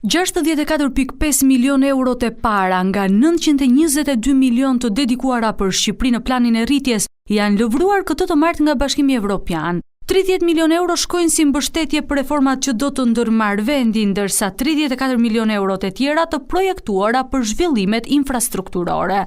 64.5 milion euro të para nga 922 milion të dedikuara për Shqipëri në planin e rritjes janë lëvruar këtë të martë nga Bashkimi Evropian. 30 milion euro shkojnë si mbështetje për reformat që do të ndërmarrë vendi, ndërsa 34 milion euro të tjera të projektuara për zhvillimet infrastrukturore.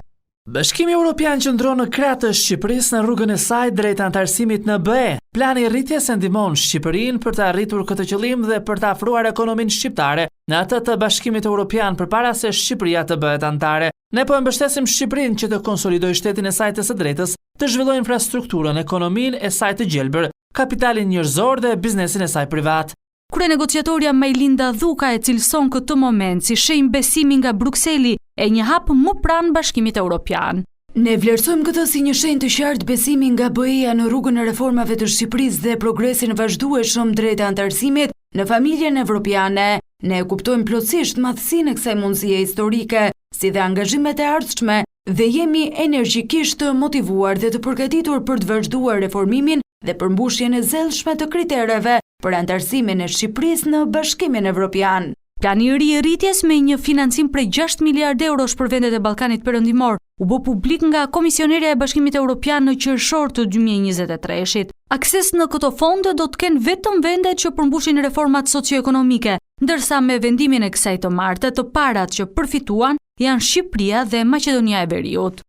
Bashkimi Evropian qëndron në krah të Shqipërisë në rrugën e saj drejt anëtarësimit në BE. Plani i rritjes e ndihmon Shqipërinë për të arritur këtë qëllim dhe për të afruar ekonominë shqiptare në atë të Bashkimit Evropian përpara se Shqipëria të bëhet anëtare. Ne po e mbështesim Shqipërinë që të konsolidojë shtetin e saj të së drejtës, të zhvillojë infrastrukturën, ekonominë e saj të gjelbër, kapitalin njerëzor dhe biznesin e saj privat. Kryenegociatorja Majlinda Dhuka e cilëson këtë moment si shenjë besimi nga Brukseli e një hap më pranë Bashkimit Evropian. Ne vlerësojmë këtë si një shenjë të qartë besimi nga BE-ja në rrugën e reformave të Shqipërisë dhe progresin vazhdueshëm drejt anëtarësimit në familjen evropiane. Ne kuptojmë plotësisht madhësinë e kësaj mundësie historike, si dhe angazhimet e ardhshme dhe jemi energjikisht të motivuar dhe të përgatitur për të vazhduar reformimin dhe përmbushjen e zellshme të kritereve për anëtarësimin e Shqipërisë në Bashkimin Evropian. Plani i ri i rritjes me një financim prej 6 miliardë eurosh për vendet e Ballkanit Perëndimor u bë publik nga Komisionerja e Bashkimit Evropian në qershor të 2023-shit. Akses në këto fonde do të kenë vetëm vendet që përmbushin reformat socioekonomike, ndërsa me vendimin e kësaj të martë të parat që përfituan janë Shqipëria dhe Maqedonia e Veriut.